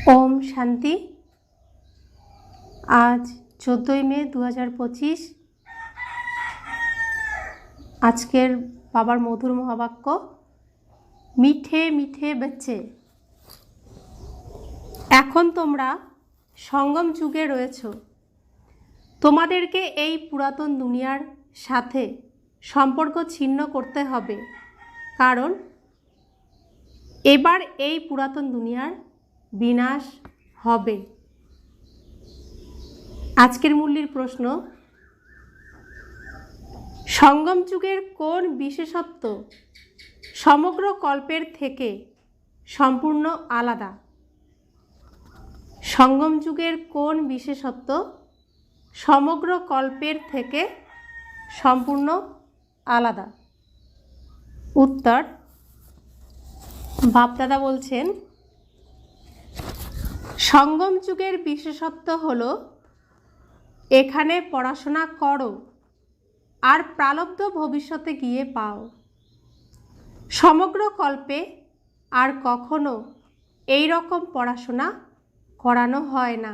ओम शांति। आज 14 मे 2025। आजकेर बाबार मधुर महावाक्य, मिठे मिठे बच्चे। एखन तोमरा संगम जुगे रयेछो। तोमादेरके एई पुरातन दुनियार साथे सम्पर्क छिन्न करते हबे, कारण एबार एई पुरातन दुनियार विनाश हबे। आजकेर मूल्যের प्रश्न, संगम जुगेर कोन विशेषत्व समग्र कल्पेर थेके सम्पूर्ण आलादा? संगम जुगेर कोन विशेषत्व समग्र कल्पेर थेके सम्पूर्ण आलादा? उत्तर, बापदादा बोलছেন संगम जुगेर विशेषत्व हलो एखाने पढ़ाशोना करो और प्रारब्ध भविष्यते गिये पाओ। समग्र कल्पे और कखनो एई रकम पढ़ाशोना करानो हय ना,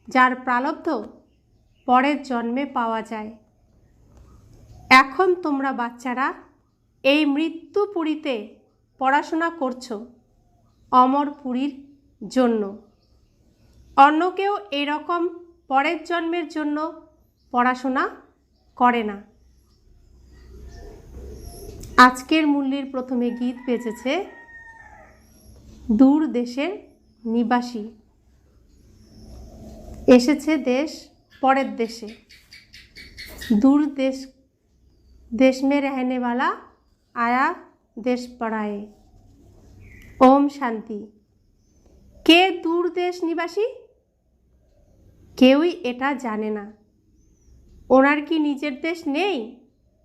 जार प्रारब्ध परेर जन्मे पावा जाय। एखन तोमरा बाच्चारा एई मृत्युपुरीते पढ़ाशोना करछो अमरपुरीर जन्य। अन्य केउ एई रकम परेर जन्मेर जन्य पढ़ाशोना करे ना। आजकेर मूल्যের प्रथमे गीत बेजेছে दूर देशेर निवासी एसेছে देश परेर देशे। दूर देश देश में रहने वाला आया देश पराए। ओम शांति। के दूर देश निवासी? केउई एटा जाने ना। ओनार कि निजेर देश नेई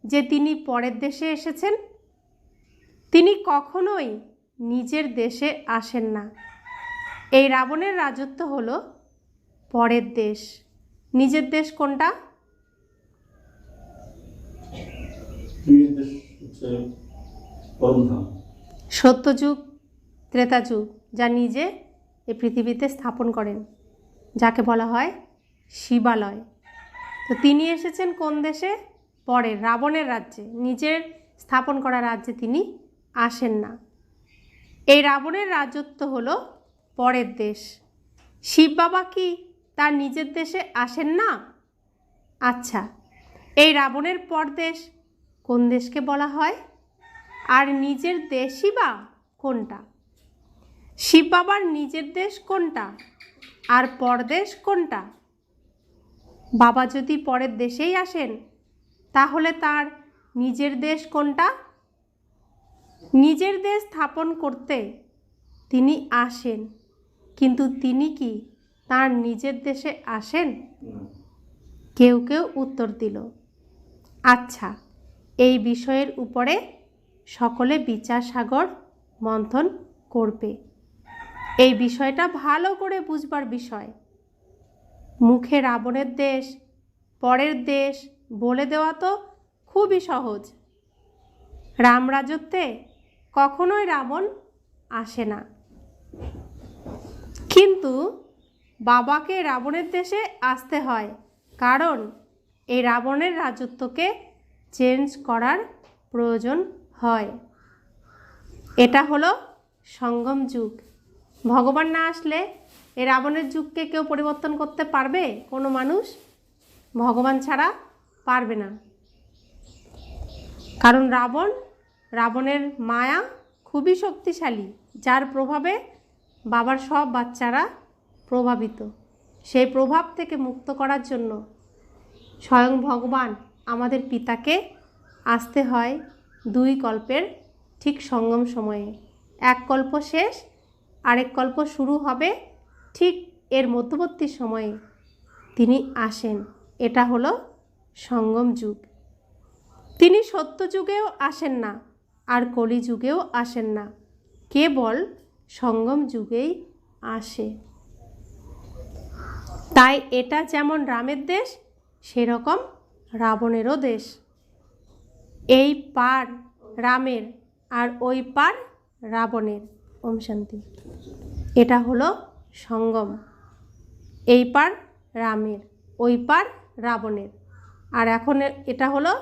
जे तिनी परेर देशे एसेछेन? तिनी कखनोई निजेर देशे आसेन ना। एई रावणेर राजत्व हलो परेर देश। निजेर देश कोनटा? सत्यजुग त्रेताजुग, जा निजे ए पृथिवीते स्थापन करें, जाके बला हय शिवालय। तो तिनी एसेछेन कोन देशे? परे रावणेर राज्ये। निजेर स्थापन करा राज्ये तिनी आसेन ना। एई रावणेर राजत्व हलो परेर देश। शिव बाबा कि तार निजेर देशे आसेन ना? अच्छा, एई रावणेर परदेश कोन देशके बला हय? आर निजेर देशई बा कोनटा? शिव बाबार निजेर देश कोनटा और परदेश कोनटा? बाबा यदि परेर देशेई आसेन ताहले तार निजेर देश कोनटा? निजेर देश स्थापन करते तिनी आसेन, किन्तु तिनी कि तार निजेर देशे आसेन? केउ केउ उत्तर दिल। अच्छा, एई विषयेर उपरे सकले विचार सागर मंथन करबे। এই বিষয়টা ভালো করে বুঝবার বিষয়। মুখে রাবণের দেশ পরের দেশ বলে দেওয়া তো খুবই সহজ। রাম রাজত্বে কখনোই রাবণ আসে না, কিন্তু বাবাকে রাবণের দেশে আসতে হয়, কারণ এই রাবণের রাজত্বকে চেঞ্জ করার প্রয়োজন হয়। এটা হলো সঙ্গম যুগ। भगवान ना आसले ए रावणेर जुग के केउ परिवर्तन करते पारबे? कोनो मानुष भगवान छाड़ा पारबे ना, कारण रावण रावणेर माया खूबी शक्तिशाली, जार प्रभावे बाबार सब बाच्चारा प्रभावित। सेई प्रभाव थेके मुक्त करार जन्य स्वयं भगवान आमादेर पिताके आसते हय दुई कल्पेर ठीक संगम समये। एक कल्प शेष आरेक कल्प शुरू हबे ठीक एर मध्यवर्ती समये तिनी आसेन। एटा हलो संगम जुग। तिनी सत्य जुगेও आसेन ना और कलि जुगेও आसेन ना, केवल संगम जुगेই आसे। ताई एटा जेमन रामेर देश सेई रकम रावणेरो देश। এই পার রামের আর ওই পার রাবণের। ओम शांति। এটা হলো সঙ্গম, এই পার রামের, ওই পার রাবণের। আর এখন এটা হলো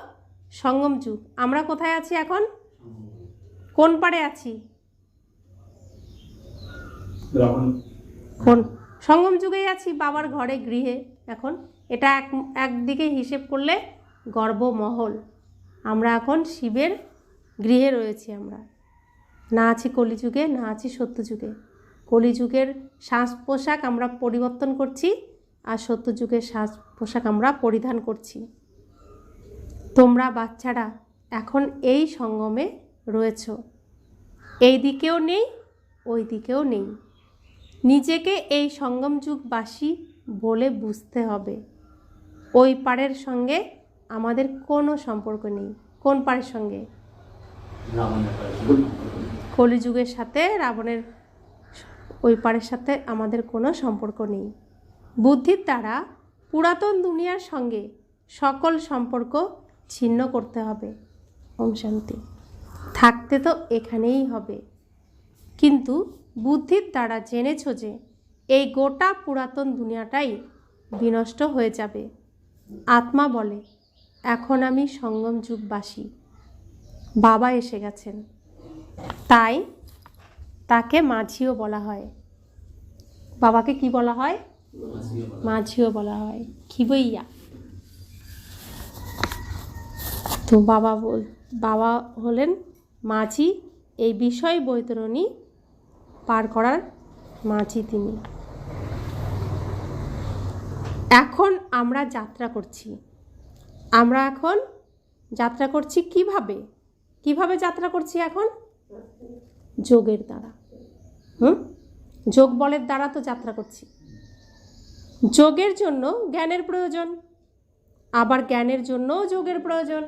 সঙ্গম যুগ। আমরা কোথায় আছি এখন? কোন পারে আছি? কোন সঙ্গম যুগেই আছি, বাবার ঘরে গৃহে। এখন এটা একদিকে হিসেব করলে গর্ভমহল। আমরা এখন শিবের গৃহে রয়েছি। আমরা না আছি কলিযুগে, না আছি সত্যযুগে। কলিযুগের সাজ পোশাক আমরা পরিবর্তন করছি, আর সত্যযুগের সাজ পোশাক আমরা পরিধান করছি। তোমরা বাচ্চারা এখন এই সঙ্গমে রয়েছ, এই দিকেও নেই, ওই দিকেও নেই। নিজেকে এই সঙ্গম যুগবাসী বলে বুঝতে হবে। ওই পারের সঙ্গে আমাদের কোনো সম্পর্ক নেই। কোন পারের সঙ্গে? কলিযুগের সাথে রাবণের ওই পারের সাথে আমাদের কোনো সম্পর্ক নেই। বুদ্ধির দ্বারা পুরাতন দুনিয়ার সঙ্গে সকল সম্পর্ক ছিন্ন করতে হবে। ওম শান্তি। থাকতে তো এখানেই হবে, কিন্তু বুদ্ধির দ্বারা জেনেছ যে এই গোটা পুরাতন দুনিয়াটাই বিনষ্ট হয়ে যাবে। আত্মা বলে, এখন আমি সঙ্গম যুগবাসী। বাবা এসে গেছেন, তাই তাকে মাঝিও বলা হয়। বাবাকে কি বলা হয়? মাঝিও বলা হয়, খিবইয়া। তো বাবা হলেন মাঝি, এই বিষয় বৈতরণী পার করার মাঝি তিনি। এখন আমরা যাত্রা করছি। আমরা এখন যাত্রা করছি কিভাবে? কিভাবে যাত্রা করছি এখন? যোগের দ্বারা। যোগ বলের দ্বারা তো যাত্রা করছি। যোগের জন্য জ্ঞানের প্রয়োজন, আবার জ্ঞানের জন্য যোগের প্রয়োজন।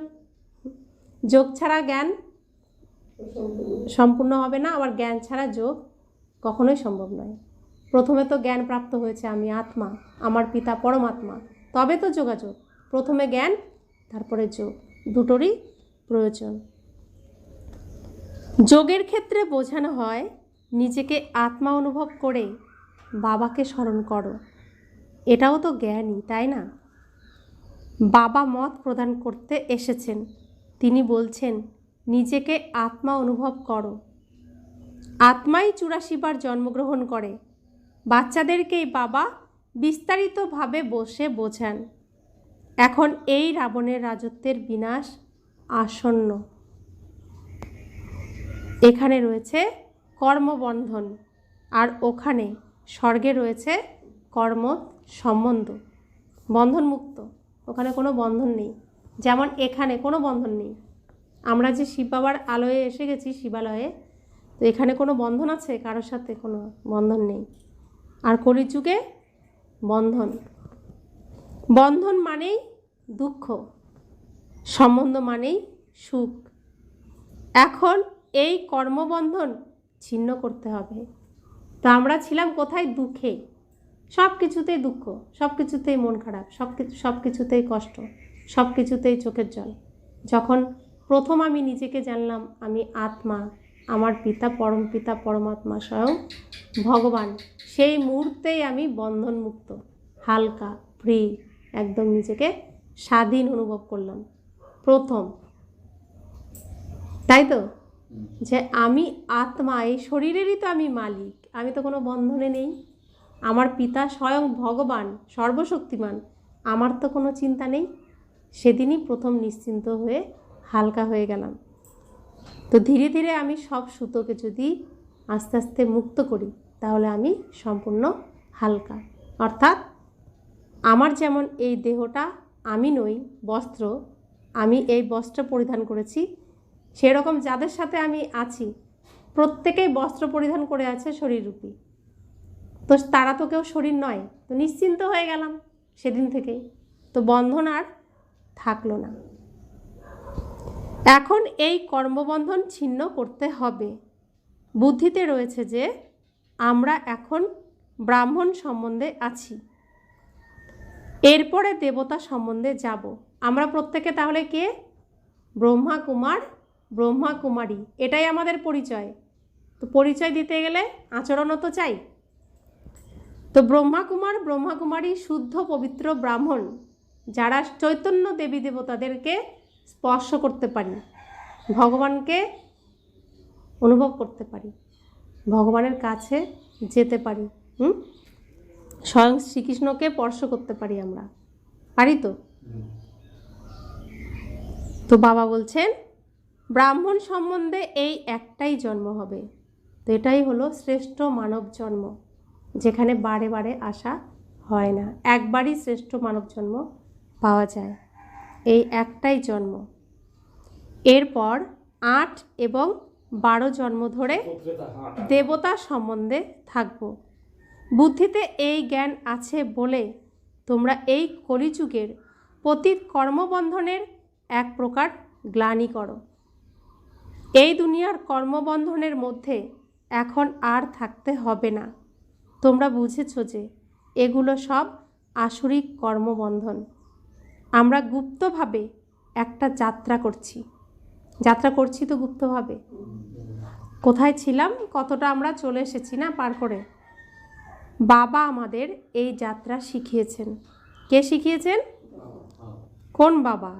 যোগ ছাড়া জ্ঞান সম্পূর্ণ হবে না, আবার জ্ঞান ছাড়া যোগ কখনোই সম্ভব নয়। প্রথমে তো জ্ঞান প্রাপ্ত হয়েছে, আমি আত্মা, আমার পিতা পরমাত্মা, তবে তো যোগাযোগ। প্রথমে জ্ঞান, তারপরে যোগ, দুটোরই প্রয়োজন। যোগের ক্ষেত্রে বোঝানো হয় নিজেকে আত্মা অনুভব করে বাবাকে স্মরণ করো। এটাও তো জ্ঞানই, তাই না? বাবা মত প্রদান করতে এসেছেন। তিনি বলছেন নিজেকে আত্মা অনুভব করো। আত্মাই 84 বার জন্মগ্রহণ করে। বাচ্চাদেরকেই বাবা বিস্তারিতভাবে বসে বোঝান। এখন এই রাবণের রাজত্বের বিনাশ আসন্ন। এখানে রয়েছে কর্মবন্ধন, আর ওখানে স্বর্গে রয়েছে কর্ম সম্বন্ধ, বন্ধনমুক্ত। ওখানে কোনো বন্ধন নেই, যেমন এখানে কোনো বন্ধন নেই। আমরা যে শিব বাবার আলোয় এসে গেছি, শিবালয়ে, তো এখানে কোনো বন্ধন আছে? কারোর সাথে কোনো বন্ধন নেই। আর কলিযুগে বন্ধন, বন্ধন মানেই দুঃখ, সম্বন্ধ মানেই সুখ। এখন এই কর্মবন্ধন ছিন্ন করতে হবে। তো আমরা ছিলাম কোথায়? দুঃখে। সব কিছুতেই দুঃখ, সব কিছুতেই মন খারাপ, সব কিছুতেই কষ্ট, সব কিছুতেই চোখের জল। যখন প্রথম আমি নিজেকে জানলাম আমি আত্মা, আমার পিতা পরম পিতা পরমাত্মা স্বয়ং ভগবান, সেই মুহূর্তেই আমি বন্ধনমুক্ত, হালকা, ফ্রি, একদম নিজেকে স্বাধীন অনুভব করলাম প্রথম। তাই তো, যে আমি আত্মা, এই শরীরেরই তো আমি মালিক, আমি তো কোনো বন্ধনে নেই। আমার পিতা স্বয়ং ভগবান, সর্বশক্তিমান, আমার তো কোনো চিন্তা নেই। সেদিনই প্রথম নিশ্চিন্ত হয়ে হালকা হয়ে গেলাম। তো ধীরে ধীরে আমি সব সুতোকে যদি আস্তে আস্তে মুক্ত করি, তাহলে আমি সম্পূর্ণ হালকা। অর্থাৎ আমার যেমন এই দেহটা আমি নই, বস্ত্র, আমি এই বস্ত্র পরিধান করেছি, সেরকম যাদের সাথে আমি আছি প্রত্যেকেই বস্ত্র পরিধান করে আছে শরীররূপী। তো তারা তো কেউ শরীর নয়। তো নিশ্চিন্ত হয়ে গেলাম সেদিন থেকেই। তো বন্ধন আর থাকলো না। এখন এই কর্মবন্ধন ছিন্ন করতে হবে। বুদ্ধিতে রয়েছে যে আমরা এখন ব্রাহ্মণ সম্বন্ধে আছি, এরপরে দেবতা সম্বন্ধে যাব। আমরা প্রত্যেকে তাহলে কে? ব্রহ্মা কুমার, ব্রহ্মা কুমারী, এটাই আমাদের পরিচয়। তো পরিচয় দিতে গেলে আচরণও তো চাই। তো ব্রহ্মাকুমারী শুদ্ধ পবিত্র ব্রাহ্মণ, যারা চৈতন্য দেবী দেবতাদেরকে স্পর্শ করতে পারি, ভগবানকে অনুভব করতে পারি, ভগবানের কাছে যেতে পারি, স্বয়ং শ্রীকৃষ্ণকে স্পর্শ করতে পারি, আমরা পারি তো। তো বাবা বলছেন ব্রাহ্মণ সম্বন্ধে এই একটাই জন্ম হবে। তো এটাই হলো শ্রেষ্ঠ মানব জন্ম, যেখানে বারে বারে আসা হয় না, একবারই শ্রেষ্ঠ মানব জন্ম পাওয়া যায়, এই একটাই জন্ম। এরপর 8 এবং 12 জন্ম ধরে দেবতা সম্বন্ধে থাকব। বুদ্ধিতে এই জ্ঞান আছে বলে তোমরা এই কলিযুগের পতিত কর্মবন্ধনের এক প্রকার গ্লানি করো। এই দুনিয়ার কর্মবন্ধনের মধ্যে এখন আর থাকতে হবে না। তোমরা বুঝেছ যে এগুলো সব আসরিক কর্মবন্ধন। আমরা গুপ্তভাবে একটা যাত্রা করছি তো গুপ্তভাবে। কোথায় ছিলাম, কতটা আমরা চলে এসেছি না পার করে। বাবা আমাদের এই যাত্রা শিখিয়েছেন। কে শিখিয়েছেন? কোন বাবা?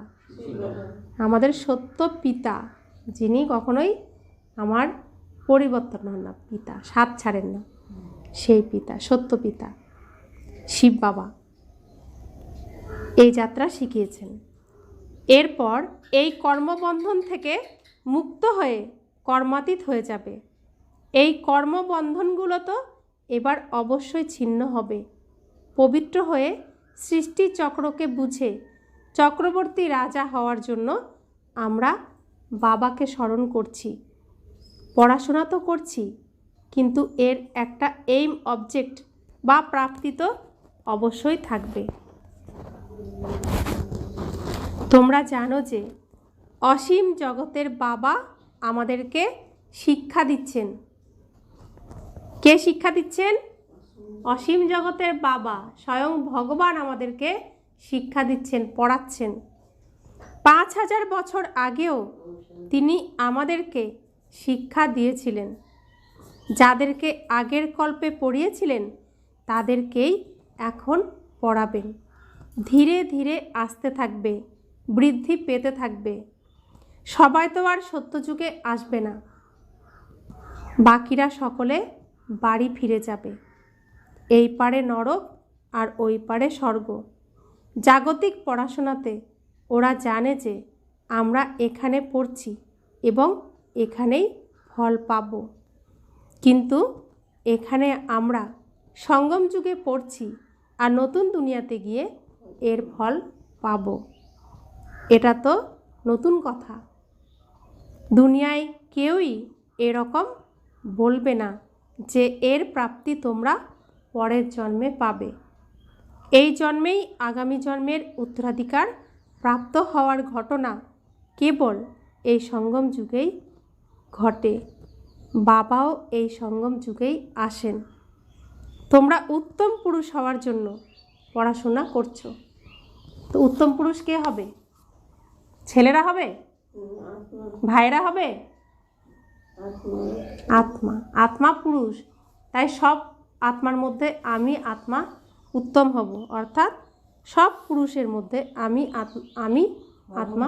আমাদের সত্য পিতা, যিনি কখনোই আমার পরিবর্তন হন না, পিতা, সাথ ছাড়েন না, সেই পিতা, সত্য পিতা শিব বাবা এই যাত্রা শিখিয়েছেন। এরপর এই কর্মবন্ধন থেকে মুক্ত হয়ে কর্মাতীত হয়ে যাবে। এই কর্মবন্ধনগুলো তো এবার অবশ্যই ছিন্ন হবে। পবিত্র হয়ে সৃষ্টি চক্রকে বুঝে চক্রবর্তী রাজা হওয়ার জন্য আমরা বাবাকে স্মরণ করছি। পড়াশোনা তো করছি, কিন্তু এর একটা এইম, অবজেক্ট বা প্রাপ্তি তো অবশ্যই থাকবে। তোমরা জানো যে অসীম জগতের বাবা আমাদেরকে শিক্ষা দিচ্ছেন। কে শিক্ষা দিচ্ছেন? অসীম জগতের বাবা স্বয়ং ভগবান আমাদেরকে শিক্ষা দিচ্ছেন, পড়াচ্ছেন। 5000 বছর আগেও তিনি আমাদেরকে শিক্ষা দিয়েছিলেন। যাদেরকে আগের কল্পে পড়িয়েছিলেন তাদেরকেই এখন পড়াবেন। ধীরে ধীরে আসতে থাকবে, বৃদ্ধি পেতে থাকবে। সবাই তো আর সত্যযুগে আসবে না, বাকিরা সকলে বাড়ি ফিরে যাবে। এই পারে নরক আর ওই পারে স্বর্গ। জাগতিক পড়াশোনাতে ওরা জানে যে আমরা এখানে পড়ছি এবং এখানেই ফল পাব, কিন্তু এখানে আমরা সঙ্গম যুগে পড়ছি আর নতুন দুনিয়াতে গিয়ে এর ফল পাব। এটা তো নতুন কথা। দুনিয়ায় কেউই এরকম বলবে না যে এর প্রাপ্তি তোমরা পরের জন্মে পাবে। এই জন্মেই আগামী জন্মের উত্তরাধিকার প্রাপ্ত হওয়ার ঘটনা কেবল এই সঙ্গম যুগেই ঘটে। বাবাও এই সঙ্গম যুগেই আসেন। তোমরা উত্তম পুরুষ হওয়ার জন্য পড়াশোনা করছো। তো উত্তম পুরুষ কে হবে? ছেলেরা হবে? ভাইরা হবে? আত্মা, আত্মা পুরুষ। তাই সব আত্মার মধ্যে আমি আত্মা উত্তম হব, অর্থাৎ সব পুরুষের মধ্যে আমি আত্মা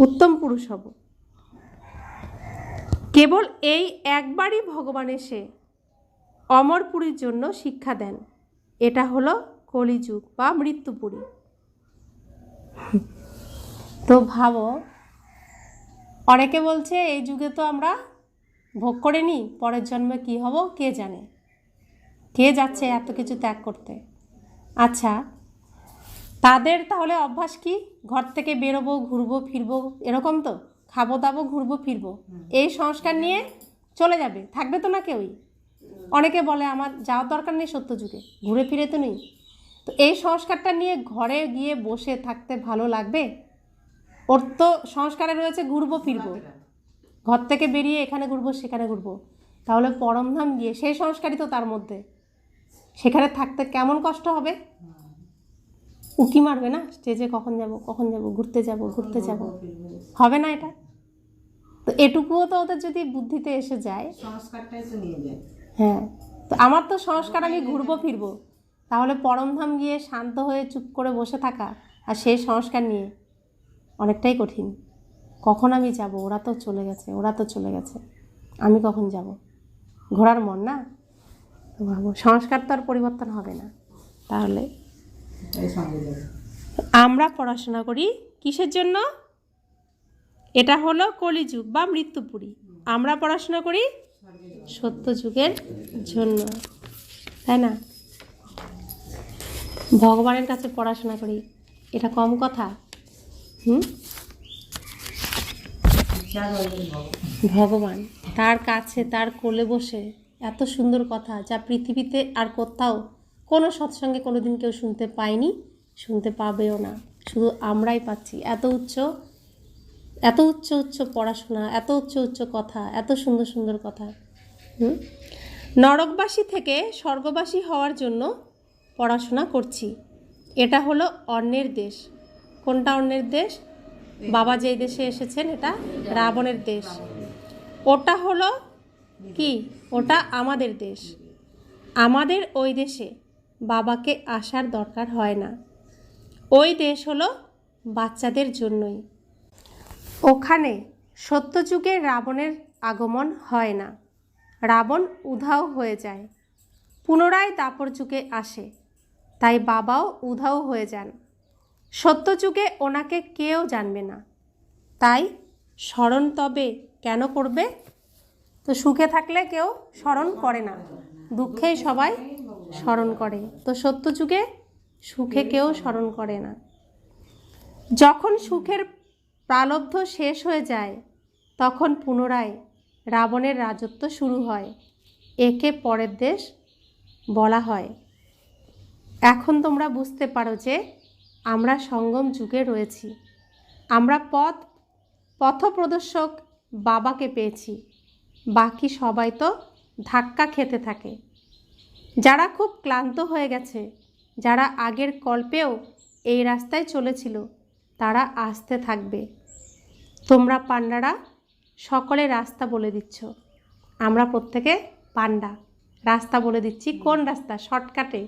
উত্তম পুরুষ হব। কেবল এই একবারই ভগবান এসে অমরপুরীর জন্য শিক্ষা দেন। এটা হলো কলিযুগ বা মৃত্যুপুরী। তো ভাবো, অনেকে বলছে এই যুগে তো আমরা ভোগ করে নিই, পরের জন্মে কি হব কে জানে, কে যাচ্ছে এত কিছু ত্যাগ করতে। আচ্ছা, তাদের তাহলে অভ্যাস কি? ঘর থেকে বেরোবো, ঘুরবো ফিরবো, এরকম তো, খাবো দাবো ঘুরবো ফিরবো, এই সংস্কার নিয়ে চলে যাবে, থাকবে তো না কেউই। অনেকে বলে আমার যাওয়ার দরকার নেই সত্য যুগে, ঘুরে ফিরে তো নেই। তো এই সংস্কারটা নিয়ে ঘরে গিয়ে বসে থাকতে ভালো লাগবে? ওর তো সংস্কারে রয়েছে ঘুরবো ফিরবো, ঘর থেকে বেরিয়ে এখানে ঘুরবো সেখানে ঘুরবো। তাহলে পরমধাম গিয়ে সেই সংস্কারই তো তার মধ্যে, সেখানে থাকতে কেমন কষ্ট হবে? উকি মারবে না স্টেজে, কখন যাব ঘুরতে যাব হবে না এটা? তো এটুকুও তো ওদের যদি বুদ্ধিতে এসে যায়, সংস্কারটাই তো নিয়ে যায়। হ্যাঁ, তো আমার তো সংস্কার আমি ঘুরবো ফিরবো, তাহলে পরমধাম গিয়ে শান্ত হয়ে চুপ করে বসে থাকা আর সেই সংস্কার নিয়ে অনেকটাই কঠিন। কখন আমি যাব? ওরা তো চলে গেছে, আমি কখন যাব? ঘোরার মন না, তো ভাবো সংস্কার তো আর পরিবর্তন হবে না। তাহলে আমরা পড়াশোনা করি কিসের জন্য? এটা হলো কলিযুগ বা মৃত্যুপুরী। আমরা পড়াশোনা করি সত্যযুগের জন্য, তাই না? ভগবানের কাছে পড়াশোনা করি, এটা কম কথা? ভগবান, তার কাছে, তার কোলে বসে এত সুন্দর কথা যা পৃথিবীতে আর কোথাও কোনো সৎসঙ্গে কোনোদিন কেউ শুনতে পায়নি, শুনতে পাবেও না, শুধু আমরাই পাচ্ছি। এত উচ্চ উচ্চ পড়াশোনা, এত উচ্চ কথা, এত সুন্দর সুন্দর কথা। নরকবাসী থেকে স্বর্গবাসী হওয়ার জন্য পড়াশোনা করছি। এটা হলো অন্যের দেশ। কোনটা অন্যের দেশ? বাবা যেই দেশে এসেছেন এটা রাবণের দেশ। ওটা হলো কি? ওটা আমাদের দেশ। আমাদের ওই দেশে বাবাকে আসার দরকার হয় না। ওই দেশ হলো বাচ্চাদের জন্যই। ওখানে সত্যযুগে রাবণের আগমন হয় না, রাবণ উধাও হয়ে যায়, পুনরায় দাপর যুগে আসে, তাই বাবাও উধাও হয়ে যান। সত্যযুগে ওনাকে কেউ জানবে না, তাই স্মরণ তবে কেন করবে? তো সুখে থাকলে কেউ স্মরণ করে না, দুঃখেই সবাই স্মরণ করে। তো সত্যযুগে সুখে কেউ স্মরণ করে না। যখন সুখের প্রালব্ধ শেষ হয়ে যায় তখন পুনরায় রাবণের রাজত্ব শুরু হয়। একে পরের দেশ বলা হয়। এখন তোমরা বুঝতে পারো যে আমরা সঙ্গম যুগে রয়েছি। আমরা পথপ্রদর্শক বাবাকে পেয়েছি, বাকি সবাই তো ধাক্কা খেতে থাকে। যারা খুব ক্লান্ত হয়ে গেছে, যারা আগের কল্পেও এই রাস্তায় চলেছিল, তারা আসতে থাকবে। তোমরা পান্ডারা সকলে রাস্তা বলে দিচ্ছ। আমরা প্রত্যেকে পান্ডা, রাস্তা বলে দিচ্ছি। কোন রাস্তা? শর্টকাটে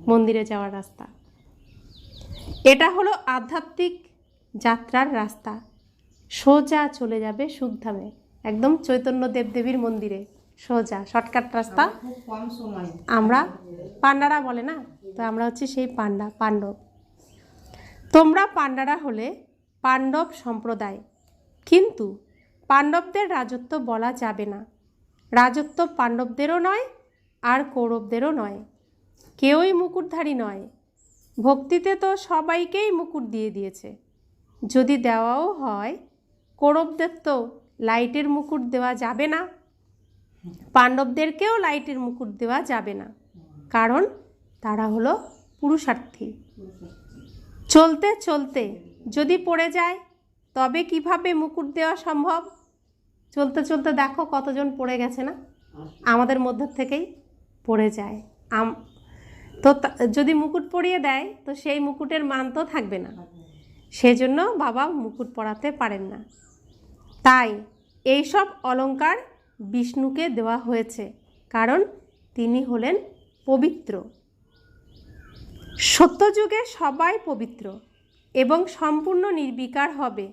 মন্দিরে যাওয়ার রাস্তা। এটা হলো আধ্যাত্মিক যাত্রার রাস্তা, সোজা চলে যাবে সুখধামে, একদম চৈতন্য দেবদেবীর মন্দিরে সোজা শর্টকাট রাস্তা। আমরা পান্ডারা বলে না, তো আমরা হচ্ছে সেই পাণ্ডব। তোমরা পান্ডারা হলে পাণ্ডব সম্প্রদায়, কিন্তু পাণ্ডবদের রাজত্ব বলা যাবে না। রাজত্ব পাণ্ডবদেরও নয় আর কৌরবদেরও নয়, কেউই মুকুটধারী নয়। ভক্তিতে তো সবাইকেই মুকুট দিয়ে দিয়েছে। যদি দেওয়াও হয়, কৌরবদের তো লাইটের মুকুট দেওয়া যাবে না, পাণ্ডবদেরকেও লাইটের মুকুট দেওয়া যাবে না, কারণ তারা হলো পুরুষার্থী। চলতে চলতে যদি পড়ে যায় তবে কিভাবে মুকুট দেওয়া সম্ভব? চলতে চলতে দেখো কতজন পড়ে গেছে না, আমাদের মধ্য থেকেই পড়ে যায়। তো যদি মুকুট পরিয়ে দেয় তো সেই মুকুটের মান তো থাকবে না, সেজন্য বাবা মুকুট পরাতে পারেন না। তাই এইসব অলংকার বিষ্ণুকে দেওয়া হয়েছে, কারণ তিনি হলেন পবিত্র। সত্যযুগে সবাই পবিত্র এবং সম্পূর্ণ নির্বিকার হবে,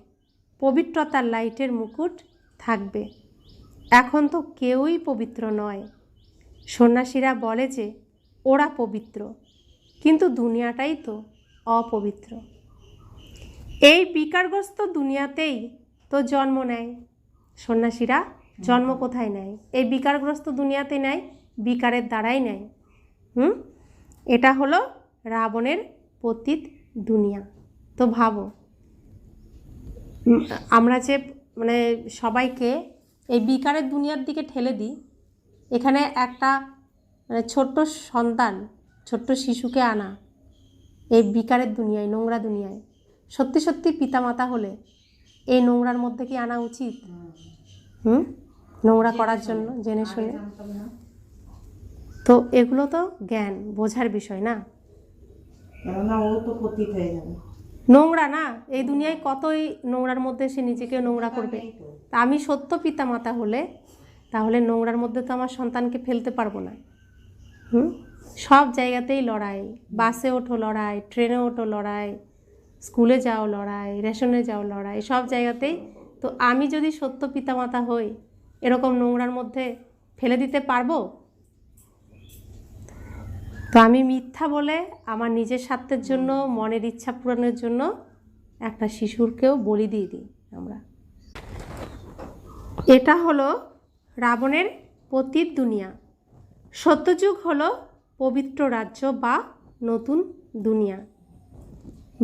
পবিত্রতার লাইটের মুকুট থাকবে। এখন তো কেউই পবিত্র নয়। সন্ন্যাসীরা বলে যে ওরা পবিত্র, কিন্তু দুনিয়াটাই তো অপবিত্র। এই বিকারগ্রস্ত দুনিয়াতেই তো জন্ম নেয়। সন্ন্যাসীরা জন্ম কোথায় নেয়? এই বিকারগ্রস্ত দুনিয়াতে নেয়, বিকারের দ্বারাই নেয়। এটা হলো রাবণের পতিত দুনিয়া। তো ভাবো, আমরা যে সবাইকে এই বিকারের দুনিয়ার দিকে ঠেলে দিই। এখানে একটা ছোট্ট সন্তান, ছোট্ট শিশুকে আনা এই বিকারের দুনিয়ায়, নোংরা দুনিয়ায়, সত্যি সত্যি পিতামাতা হলে এই নোংরার মধ্যে কি আনা উচিত? নোংরা করার জন্য জেনে শুনে। তো এগুলো তো জ্ঞান বোঝার বিষয় না, নোংরা না। এই দুনিয়ায় কতই নোংরার মধ্যে সে নিজেকে নোংরা করবে। তা আমি সত্য পিতামাতা হলে তাহলে নোংরার মধ্যে তো আমার সন্তানকে ফেলতে পারবো না। সব জায়গাতেই লড়াই, বাসে ওঠো লড়াই, ট্রেনে ওঠো লড়াই, স্কুলে যাও লড়াই, রেশনে যাও লড়াই, সব জায়গাতেই। তো আমি যদি সত্য পিতামাতা হই, এরকম নোংরার মধ্যে ফেলে দিতে পারবো? তো আমি মিথ্যা বলে আমার নিজের স্বার্থের জন্য, মনের ইচ্ছা পূরণের জন্য একটা শিশুরকেও বলি দিয়ে দিই আমরা। এটা হলো রাবণের পতিত দুনিয়া। সত্যযুগ হলো পবিত্র রাজ্য বা নতুন দুনিয়া।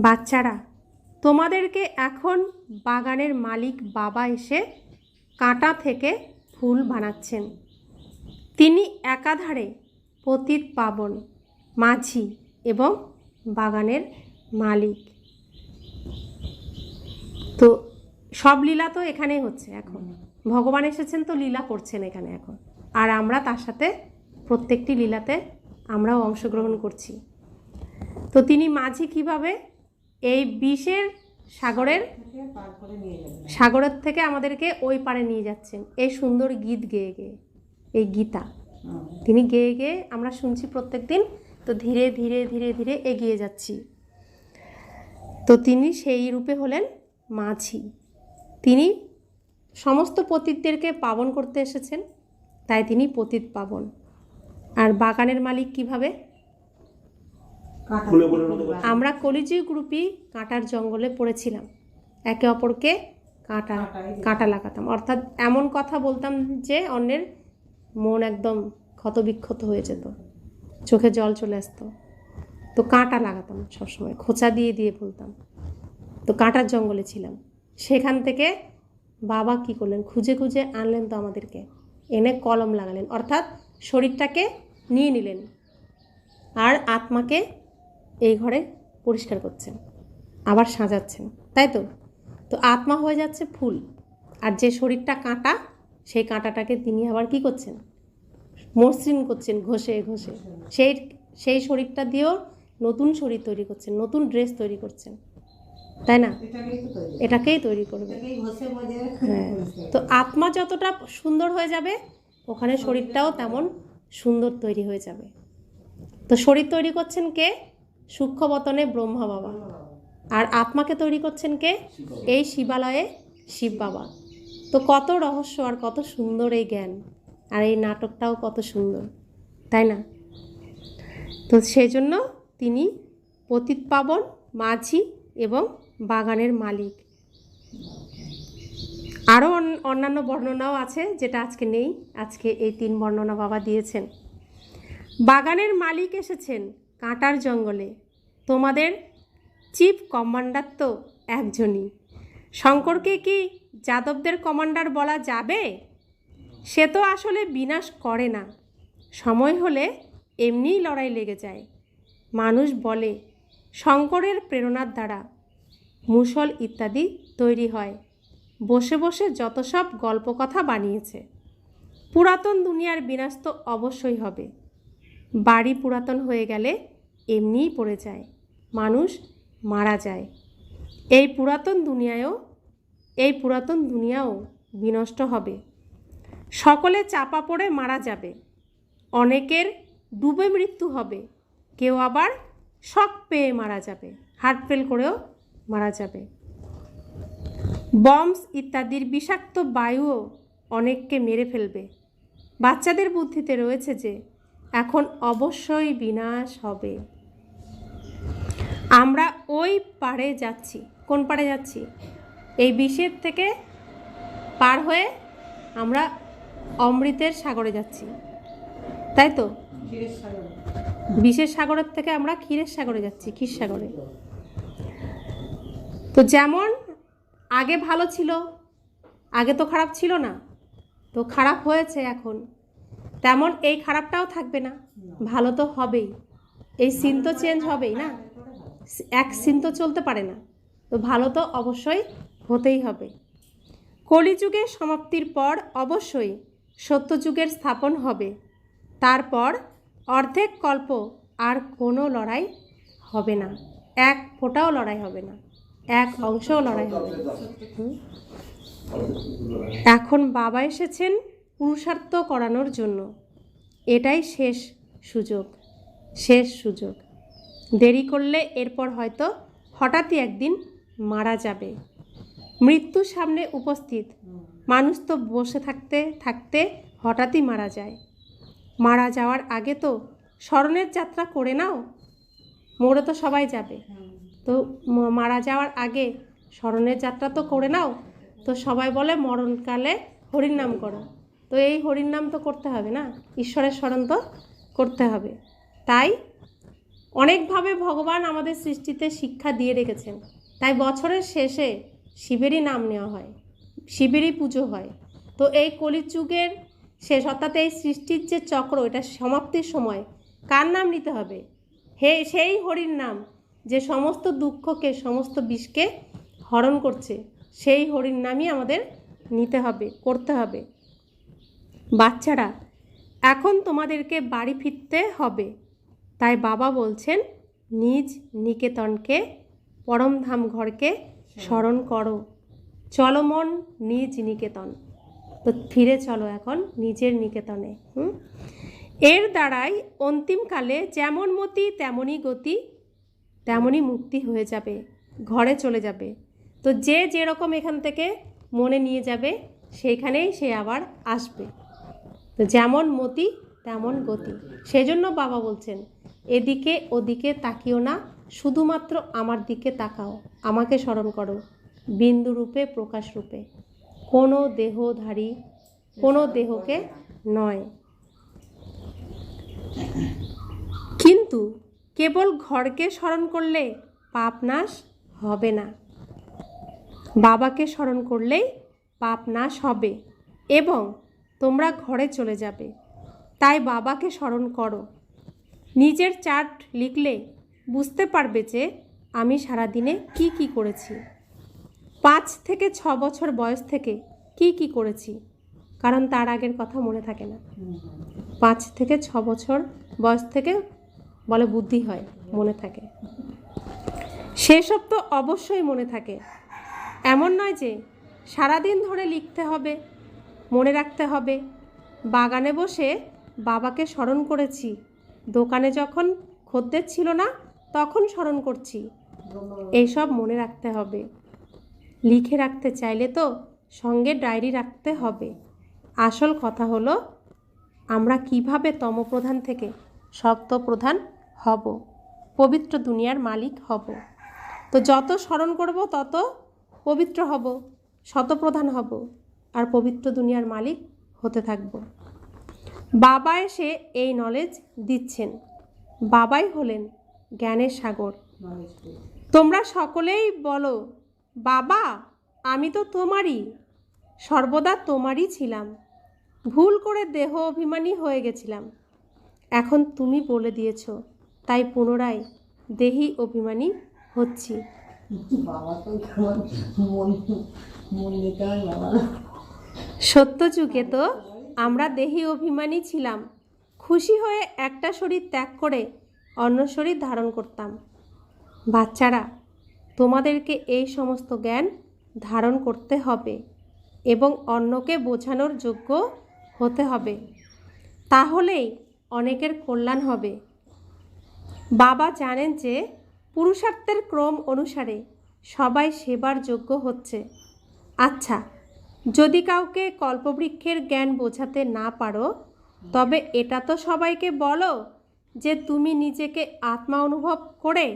বাচ্চারা, তোমাদেরকে এখন বাগানের মালিক বাবা এসে কাঁটা থেকে ফুল বানাচ্ছেন। তিনি একাধারে পতিত পাবন, মাঝি এবং বাগানের মালিক। তো সব লীলা তো এখানেই হচ্ছে। এখন ভগবান এসেছেন তো লীলা করছেন এখানে এখন, আর আমরা তার সাথে প্রত্যেকটি লীলাতে আমরাও অংশগ্রহণ করছি। তো তিনি মাঝি কিভাবে এই বিষের সাগরের থেকে আমাদেরকে ওই পারে নিয়ে যাচ্ছেন এই সুন্দর গীত গেয়ে গেয়ে, এই গীতা তিনি গেয়ে গেয়ে আমরা শুনছি প্রত্যেক দিন। তো ধীরে ধীরে ধীরে ধীরে এগিয়ে যাচ্ছি। তো তিনি সেই রূপে হলেন মাঝি। তিনি সমস্ত পতিতদেরকে পাবন করতে এসেছেন, তাই তিনি পতিত পাবন। আর বাগানের মালিক কিভাবে? আমরা কলিযুগ রূপী কাঁটার জঙ্গলে পড়েছিলাম, একে অপরকে কাঁটা লাগাতাম, অর্থাৎ এমন কথা বলতাম যে অন্যের মন একদম ক্ষতবিক্ষত হয়ে যেত, চোখে জল চলে আসতো। তো কাঁটা লাগাতাম সবসময়, খোঁচা দিয়ে দিয়ে বলতাম। তো কাঁটার জঙ্গলে ছিলাম। সেখান থেকে বাবা কি করলেন, খুঁজে খুঁজে আনলেন তো আমাদেরকে, এনে কলম লাগালেন, অর্থাৎ শরীরটাকে নিয়ে নিলেন আর আত্মাকে এই ঘরে পরিষ্কার করছেন, আবার সাজাচ্ছেন, তাই তো? তো আত্মা হয়ে যাচ্ছে ফুল, আর যে শরীরটা কাঁটা, সেই কাঁটাটাকে তিনি আবার কি করছেন, মসৃণ করছেন ঘষে ঘষে। সেই শরীরটা দিয়েও নতুন শরীর তৈরি করছেন, নতুন ড্রেস তৈরি করছেন, তাই না? এটাকেই তৈরি করবে। হ্যাঁ, তো আত্মা যতটা সুন্দর হয়ে যাবে, ওখানে শরীরটাও তেমন সুন্দর তৈরি হয়ে যাবে। তো শরীর তৈরি করছেন কে? সূক্ষ্মবতনে ব্রহ্মা বাবা। আর আত্মাকে তৈরি করছেন কে? এই শিবালয়ে শিব বাবা। তো কত রহস্য আর কত সুন্দর এই জ্ঞান, আর এই নাটকটাও কত সুন্দর, তাই না? তো সেই জন্য তিনি পতিত পাবন, মাঝি এবং বাগানের মালিক। আরও অন্যান্য বর্ণনাও আছে, যেটা আজকে নেই। আজকে এই 3 বর্ণনা বাবা দিয়েছেন। বাগানের মালিক এসেছেন কাঁটার জঙ্গলে, তোমাদের চিফ কমান্ডার তো একজনই। শঙ্করকে কি যাদবদের কমান্ডার বলা যাবে? সে তো আসলে বিনাশ করে না, সময় হলে এমনিই লড়াই লেগে যায়। মানুষ বলে শঙ্করের প্রেরণার দ্বারা মুষল ইত্যাদি তৈরি হয়, বসে বসে যত সব গল্পকথা বানিয়েছে। পুরাতন দুনিয়ার বিনাশ তো অবশ্যই হবে। বাড়ি পুরাতন হয়ে গেলে এমনিই পড়ে যায়, মানুষ মারা যায়। এই পুরাতন দুনিয়াও বিনষ্ট হবে। সকলে চাপা পড়ে মারা যাবে, অনেকের ডুবে মৃত্যু হবে, কেউ আবার শক পেয়ে মারা যাবে, হার্ট ফেল করেও মারা যাবে। বম্বস ইত্যাদির বিষাক্ত বায়ুও অনেককে মেরে ফেলবে। বাচ্চাদের বুদ্ধিতে রয়েছে যে এখন অবশ্যই বিনাশ হবে। আমরা ওই পাড়ে যাচ্ছি। কোন পাড়ে যাচ্ছি? এই বিষের থেকে পার হয়ে আমরা অমৃতের সাগরে যাচ্ছি, তাই তো? বিষের সাগরের থেকে আমরা ক্ষীরের সাগরে যাচ্ছি, ক্ষীরসাগরে। তো যেমন আগে ভালো ছিল, আগে তো খারাপ ছিল না, তো খারাপ হয়েছে এখন, তেমন এই খারাপটাও থাকবে না, ভালো তো হবেই। এই সিন তো চেঞ্জ হবেই না, এক সিন তো চলতে পারে না, তো ভালো তো অবশ্যই হতেই হবে। কলিযুগের সমাপ্তির পর অবশ্যই সত্যযুগের স্থাপন হবে। তারপর অর্ধেক কল্প আর কোনো লড়াই হবে না, এক ফোঁটাও লড়াই হবে না, এক অংশও লড়াই হবে না। এখন বাবা এসেছেন পুরুষার্থ করানোর জন্য। এটাই শেষ সুযোগ। দেরি করলে এরপর হয়তো হঠাৎই একদিন মারা যাবে। মৃত্যু সামনে উপস্থিত, মানুষ তো বসে থাকতে থাকতে হঠাৎই মারা যায়। মারা যাওয়ার আগে তো স্মরণের যাত্রা করে নাও। মরে তো সবাই যাবে, তো মারা যাওয়ার আগে স্মরণের যাত্রা তো করে নাও। তো সবাই বলে মরণকালে হরির নাম করো, তো এই হরির নাম তো করতে হবে না, ঈশ্বরের স্মরণ তো করতে হবে। তাই অনেকভাবে ভগবান আমাদের সৃষ্টিতে শিক্ষা দিয়ে রেখেছেন। তাই বছরের শেষে শিবেরই নাম নেওয়া হয়, শিবেরই পুজো হয়। তো এই কলিযুগের শেষ, অর্থাৎ এই সৃষ্টির যে চক্র, এটা সমাপ্তির সময় কার নাম নিতে হবে? সেই হরির নাম, যে সমস্ত দুঃখকে, সমস্ত বিষকে হরণ করছে, সেই হরির নামই আমাদের নিতে হবে, করতে হবে। বাচ্চারা, এখন তোমাদেরকে বাড়ি ফিরতে হবে। তাই বাবা বলছেন, নিজ নিকেতনকে, পরমধাম ঘরকে স্মরণ করো। চলো মন নিজ নিকেতন। তো ফিরে চলো এখন নিজের নিকেতনে। এর দ্বারাই অন্তিমকালে যেমন মতি তেমনই গতি, তেমনই মুক্তি হয়ে যাবে, ঘরে চলে যাবে। তো যে যেরকম এখান থেকে মনে নিয়ে যাবে, সেইখানেই সে আবার আসবে। তো যেমন মতি তেমন গতি। সেজন্য বাবা বলছেন, এদিকে ওদিকে তাকিও না, শুধুমাত্র আমার দিকে তাকাও, আমাকে স্মরণ করো, বিন্দু রূপে প্রকাশ রূপে, কোনো দেহধারী, কোনো দেহকে নয়। কিন্তু কেবল ঘরকে স্মরণ করলে পাপ নাশ হবে না, বাবাকে স্মরণ করলেই পাপ নাশ হবে এবং তোমরা ঘরে চলে যাবে। তাই বাবাকে স্মরণ করো। নিজের চার্ট লিখলে বুঝতে পারবে যে আমি সারাদিনে কি কি করেছি, 5 থেকে 6 বছর বয়স থেকে কি কি করেছি, কারণ তার আগের কথা মনে থাকে না। 5 থেকে 6 বছর বয়স থেকে বলে বুদ্ধি হয়, মনে থাকে। সেসব তো অবশ্যই মনে থাকে। এমন নয় যে সারাদিন ধরে লিখতে হবে, মনে রাখতে হবে। বাগানে বসে বাবাকে স্মরণ করেছি, দোকানে যখন খদ্দের ছিল না তখন স্মরণ করছি, এইসব মনে রাখতে হবে। লিখে রাখতে চাইলে তো সঙ্গে ডায়েরি রাখতে হবে। আসল কথা হলো আমরা কিভাবে তমপ্রধান থেকে সত্ত্বপ্রধান হব, পবিত্র দুনিয়ার মালিক হব। তো যত স্মরণ করব তত পবিত্র হব, শতপ্রধান হব, আর পবিত্র দুনিয়ার মালিক হতে থাকব। বাবা এসে এই নলেজ দিচ্ছেন। বাবাই হলেন জ্ঞানের সাগর। তোমরা সকলেই বলো, বাবা আমি তো তোমারই, সর্বদা তোমারই ছিলাম, ভুল করে দেহ অভিমানী হয়ে গেছিলাম। এখন তুমি বলে দিয়েছ, তাই পুনরায় দেহি অভিমানী হচ্ছি। সত্যযুগে তো আমরা দেহি অভিমানী ছিলাম, খুশি হয়ে একটা শরীর ত্যাগ করে অন্য শরীর ধারণ করতাম। বাচ্চারা, তোমাদেরকে এই সমস্ত জ্ঞান ধারণ করতে হবে এবং অন্যকে বোঝানোর যোগ্য হতে হবে, তাহলেই অনেকের কল্যাণ হবে। বাবা জানেন যে পুরুষার্থের ক্রম অনুসারে সবাই সেবার যোগ্য হচ্ছে। আচ্ছা, যদি কাউকে কল্পবৃক্ষের জ্ঞান বোঝাতে না পারো, তবে এটা তো সবাইকে বলো যে তুমি নিজেকে আত্মা অনুভব করে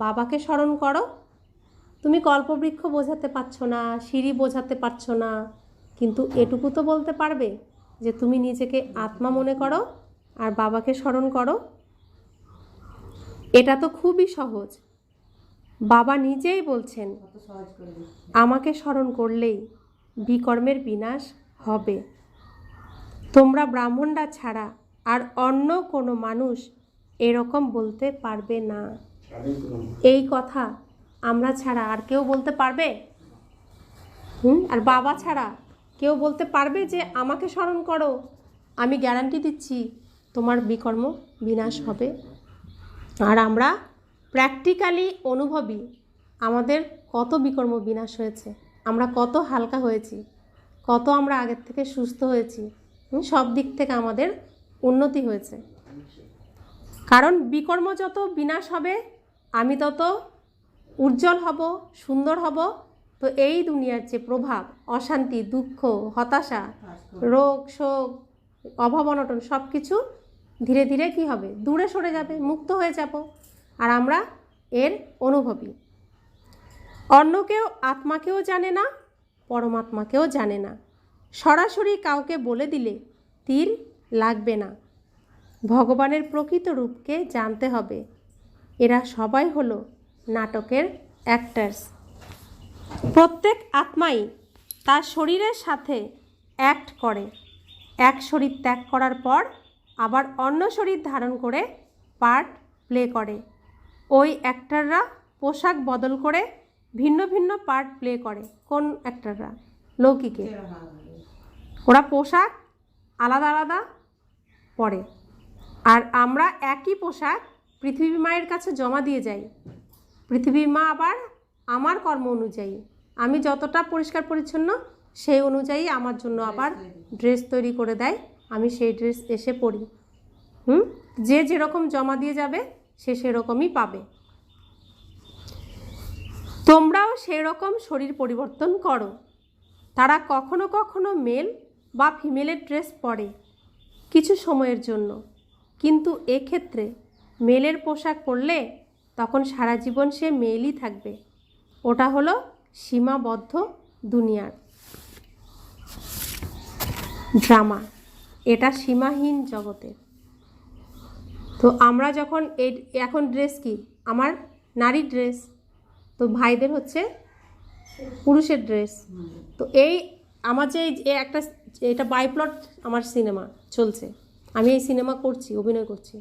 বাবাকে স্মরণ করো। তুমি কল্পবৃক্ষ বোঝাতে পারছো না, সিঁড়ি বোঝাতে পারছো না, কিন্তু এটুকু তো বলতে পারবে যে তুমি নিজেকে আত্মা মনে করো আর বাবাকে স্মরণ করো। এটা তো খুবই সহজ। বাবা নিজেই বলছেন, আমাকে স্মরণ করলেই বিকর্মের বিনাশ হবে। তোমরা ব্রাহ্মণরা ছাড়া আর অন্য কোনো মানুষ এরকম বলতে পারবে না। এই কথা আমরা ছাড়া আর কেউ বলতে পারবে? আর বাবা ছাড়া কেউ বলতে পারবে যে আমাকে স্মরণ করো, আমি গ্যারান্টি দিচ্ছি তোমার বিকর্ম বিনাশ হবে? আর আমরা প্র্যাকটিক্যালি অনুভবী, আমাদের কত বিকর্ম বিনাশ হয়েছে, আমরা কত হালকা হয়েছি, কত আমরা আগের থেকে সুস্থ হয়েছি, সব দিক থেকে আমাদের উন্নতি হয়েছে। কারণ বিকর্ম যত বিনাশ হবে আমি তত উজ্জ্বল হব, সুন্দর হব। তো এই দুনিয়ার যে প্রভাব, অশান্তি, দুঃখ, হতাশা, রোগ শোক, অভাব অনটন সব কিছু ধীরে ধীরে কি হবে, দূরে সরে যাবে, মুক্ত হয়ে যাব। আর আমরা এর অনুভবী। অন্য কেউ আত্মাকেও জানে না, পরমাত্মাকেও জানে না। সরাসরি কাউকে বলে দিলে তীর লাগবে না। ভগবানের প্রকৃত রূপকে জানতে হবে। এরা সবাই হলো নাটকের অ্যাক্টার্স। প্রত্যেক আত্মাই তার শরীরের সাথে অ্যাক্ট করে। এক শরীর ত্যাগ করার পর আবার অন্য শরীর ধারণ করে পার্ট প্লে করে। ওই অ্যাক্টাররা পোশাক বদল করে ভিন্ন ভিন্ন পার্ট প্লে করে। কোন অ্যাক্টাররা? লৌকিকে। ওরা পোশাক আলাদা আলাদা পরে, আর আমরা একই পোশাক পৃথিবী মায়ের কাছে জমা দিয়ে যাই। পৃথিবী মা আবার আমার কর্ম অনুযায়ী, আমি যতটা পরিষ্কার পরিচ্ছন্ন সেই অনুযায়ী আমার জন্য আবার ড্রেস তৈরি করে দেয়। আমি সেই ড্রেস এসে পরি। যে যেরকম জমা দিয়ে যাবে সে সেরকমই পাবে। তোমরাও সেই রকম শরীর পরিবর্তন করো। তারা কখনো কখনো মেল বা ফিমেলের ড্রেস পরে কিছু সময়ের জন্য, কিন্তু এক্ষেত্রে মেলের পোশাক পরলে তখন সারা জীবন সে মেলই থাকবে। ওটা হলো সীমাবদ্ধ দুনিয়ার ড্রামা, এটা সীমাহীন জগতের। তো আমরা যখন এখন ড্রেস কি আমার নারীর ড্রেস, তো ভাইদের হচ্ছে পুরুষের ড্রেস। তো এই আমার যে একটা এটা বাইপ্লট আমার সিনেমা চলছে, আমি এই সিনেমা করছি, অভিনয় করছি,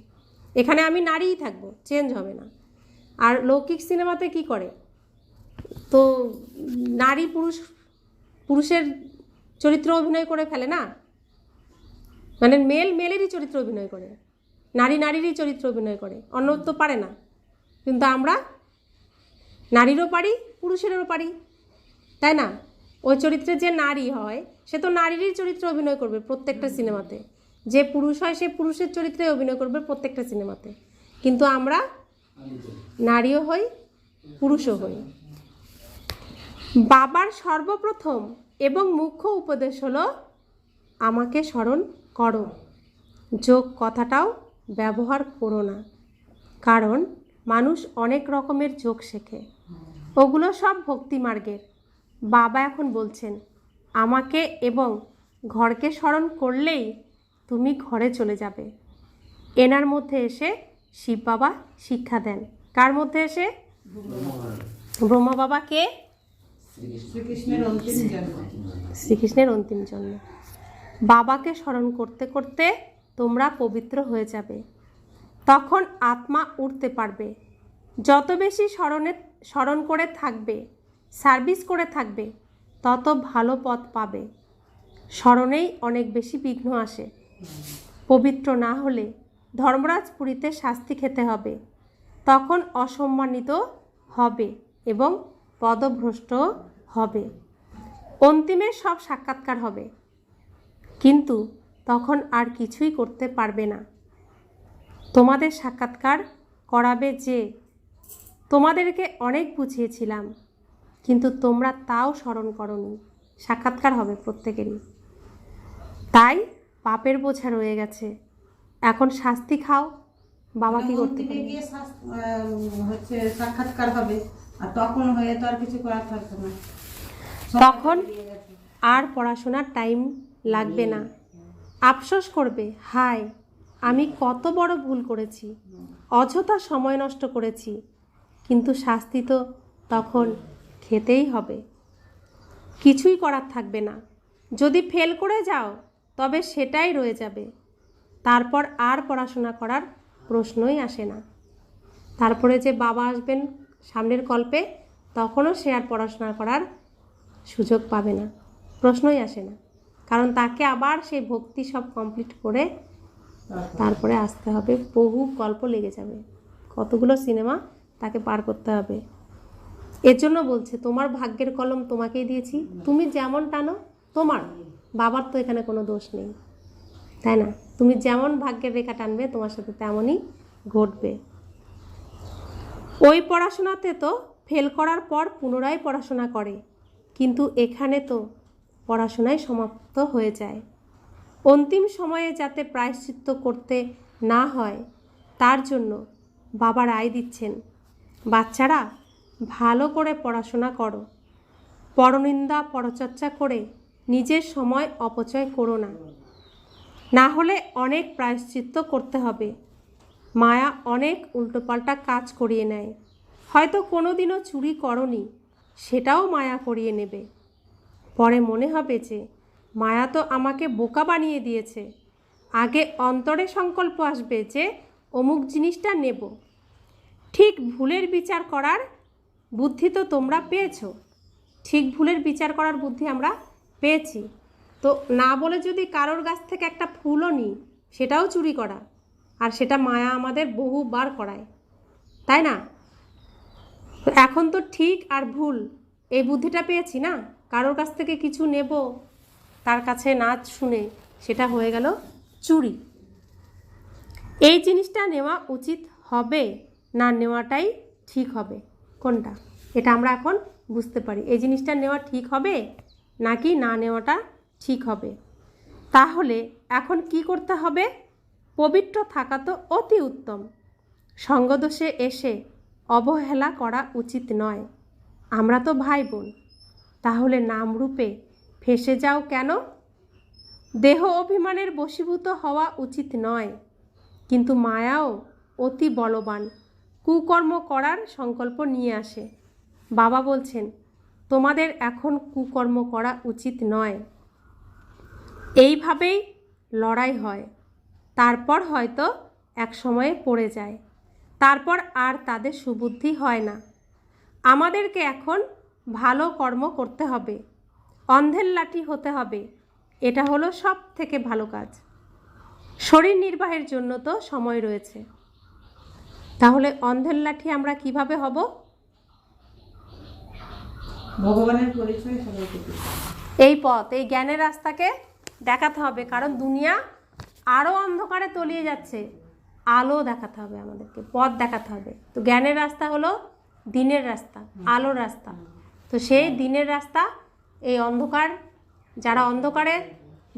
এখানে আমি নারীই থাকবো, চেঞ্জ হবে না। আর লৌকিক সিনেমাতে কি করে, তো নারী পুরুষের চরিত্র অভিনয় করে ফেলে না, মানে মেলেরই চরিত্র অভিনয় করে, নারীরই চরিত্র অভিনয় করে, অন্য তো পারে না। কিন্তু আমরা নারীরও পারি, পুরুষেরও পারি, তাই না? ওই চরিত্রে যে নারী হয় সে তো নারীরই চরিত্র অভিনয় করবে প্রত্যেকটা সিনেমাতে, যে পুরুষ হয় সে পুরুষের চরিত্রে অভিনয় করবে প্রত্যেকটা সিনেমাতে। কিন্তু আমরা নারীও হই, পুরুষও হই। বাবার সর্বপ্রথম এবং মুখ্য উপদেশ হলো আমাকে স্মরণ করো। যোগ কথাটাও ব্যবহার করো না, কারণ মানুষ অনেক রকমের যোগ শেখে, ওগুলো সব ভক্তি মার্গের। বাবা এখন বলছেন আমাকে এবং ঘরকে স্মরণ করলেই তুমি ঘরে চলে যাবে। এনার মধ্যে এসে শিব বাবা শিক্ষা দেন। কার মধ্যে এসে? ব্রহ্মা বাবাকে, শ্রীকৃষ্ণের অন্তিম জন্ম। বাবাকে স্মরণ করতে করতে তোমরা পবিত্র হয়ে যাবে, তখন আত্মা উঠতে পারবে। যত বেশি স্মরণ করে থাকবে, সার্ভিস করে থাকবে, তত ভালো পথ পাবে। স্মরণেই অনেক বেশি বিঘ্ন আসে। পবিত্র না হলে ধর্মরাজপুরীতে শাস্তি খেতে হবে, তখন অসম্মানিত হবে এবং পদভ্রষ্ট হবে। অন্তিমে সব সাক্ষাৎকার হবে, কিন্তু তখন আর কিছুই করতে পারবে না। তোমাদের সাক্ষাৎকার করাবে যে, তোমাদেরকে অনেক বুঝিয়েছিলাম কিন্তু তোমরা তাও স্মরণ করোনি। সাক্ষাৎকার হবে প্রত্যেকেরই, তাই পাপের বোঝা রয়ে গেছে। এখন শাস্তি খাও। বাবা কি করতে পারে? হচ্ছে সাক্ষাৎকার হবে, আর তখন হয়ে তো আর কিছু করার থাকবে না, তখন আর পড়াশোনার টাইম লাগবে না। আফসোস করবে, হায় আমি কত বড় ভুল করেছি, অযথা সময় নষ্ট করেছি। কিন্তু শাস্তি তো তখন খেতেই হবে, কিছুই করার থাকবে না। যদি ফেল করে যাও তবে সেটাই রয়ে যাবে, তারপর আর পড়াশোনা করার প্রশ্নই আসে না। তারপরে যে বাবা আসবেন সামনের কল্পে, তখনও সে আর পড়াশোনা করার সুযোগ পাবে না, প্রশ্নই আসে না। কারণ তাকে আবার সেই ভক্তি সব কমপ্লিট করে তারপরে আসতে হবে। বহু গল্প লেগে যাবে, কতগুলো সিনেমা তাকে পার করতে হবে। এর জন্য বলছে তোমার ভাগ্যের কলম তোমাকেই দিয়েছি, তুমি যেমন টানো তোমার, বাবার তো এখানে কোনো দোষ নেই। তাই না? তুমি যেমন ভাগ্যের রেখা টানবে তোমার সাথে তেমনই ঘটবে। ওই পড়াশোনাতে তো ফেল করার পর পুনরায় পড়াশোনা করে, কিন্তু এখানে তো পড়াশোনায় সমাপ্ত হয়ে যায়। অন্তিম সময়ে যাতে প্রায়শ্চিত্ত করতে না হয় তার জন্য বাবা রায় দিচ্ছেন, বাচ্চারা ভালো করে পড়াশোনা করো, পরনিন্দা পরচর্চা করে নিজের সময় অপচয় করো না, না হলে অনেক প্রায়শ্চিত্ত করতে হবে। মায়া অনেক উল্টোপাল্টা কাজ করিয়ে নেয়, হয়তো কোনো দিনও চুরি করনি, সেটাও মায়া করিয়ে নেবে। পরে মনে হবে যে মায়া তো আমাকে বোকা বানিয়ে দিয়েছে। আগে অন্তরে সংকল্প আসবে যে অমুক জিনিসটা নেব। ঠিক ভুলের বিচার করার বুদ্ধি তো তোমরা পেয়েছো, ঠিক ভুলের বিচার করার বুদ্ধি আমরা পেয়েছি। তো না বলে যদি কারোর কাছ থেকে একটা ফুলও নিই, সেটাও চুরি করা, আর সেটা মায়া আমাদের বহুবার করায়, তাই না? তো এখন তো ঠিক আর ভুল এই বুদ্ধিটা পেয়েছি না, কারোর কাছ থেকে কিছু নেব তার কাছে না শুনে, সেটা হয়ে গেল চুরি। এই জিনিসটা নেওয়া উচিত হবে না নেওয়াটাই ঠিক হবে, কোনটা? এটা আমরা এখন বুঝতে পারি। এই জিনিসটা নেওয়া ঠিক হবে নাকি না নেওয়াটা ঠিক হবে। তাহলে এখন কি করতে হবে? পবিত্র থাকা তো অতি উত্তম। সঙ্গদোষে এসে অবহেলা করা উচিত নয়। আমরা তো ভাই বোন, তাহলে নামরূপে ফেসে যাও কেন? দেহ অভিমানের বশীভূত হওয়া উচিত নয়, কিন্তু মায়াও অতি বলবান, কুকর্ম করার সংকল্প নিয়ে আসে। বাবা বলছেন তোমাদের এখন কুকর্ম করা উচিত নয়। এইভাবেই লড়াই হয়, তারপর হয়তো এক সময়ে পড়ে যায়, তারপর আর তাদের সুবুদ্ধি হয় না। আমাদেরকে এখন ভালো কর্ম করতে হবে, অন্ধের লাঠি হতে হবে, এটা হলো সব থেকে ভালো কাজ। শরীর নির্বাহের জন্য তো সময় রয়েছে, তাহলে অন্ধের লাঠি আমরা কিভাবে হব? ভগবানের পরিচয় সবাইকে দিতে। এই পথ, এই জ্ঞানের রাস্তাকে দেখাতে হবে, কারণ দুনিয়া আরও অন্ধকারে তলিয়ে যাচ্ছে। আলো দেখাতে হবে আমাদেরকে, পথ দেখাতে হবে। তো জ্ঞানের রাস্তা হলো দিনের রাস্তা, আলোর রাস্তা। তো সেই দিনের রাস্তা এই অন্ধকার, যারা অন্ধকারে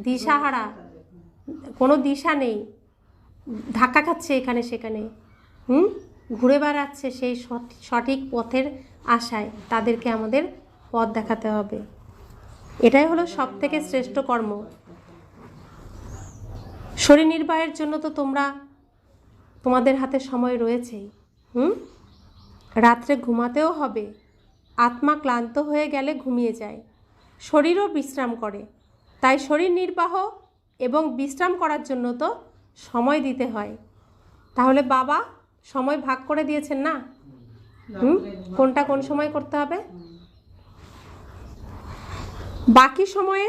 দিশাহারা, কোনো দিশা নেই, ধাক্কা খাচ্ছে এখানে সেখানে, ঘুরে বেড়াচ্ছে সেই সঠিক পথের আশায়, তাদেরকে আমাদের পথ দেখাতে হবে। এটাই হলো সব থেকে শ্রেষ্ঠ কর্ম। শরীর নির্বাহের জন্য তো তোমাদের হাতে সময় রয়েছেই। রাত্রে ঘুমাতেও হবে। আত্মা ক্লান্ত হয়ে গেলে ঘুমিয়ে যায়, শরীরও বিশ্রাম করে। তাই শরীর নির্বাহ এবং বিশ্রাম করার জন্য তো সময় দিতে হয়। তাহলে বাবা সময় ভাগ করে দিয়েছেন না, কোনটা কোন সময় করতে হবে। বাকি সময়ে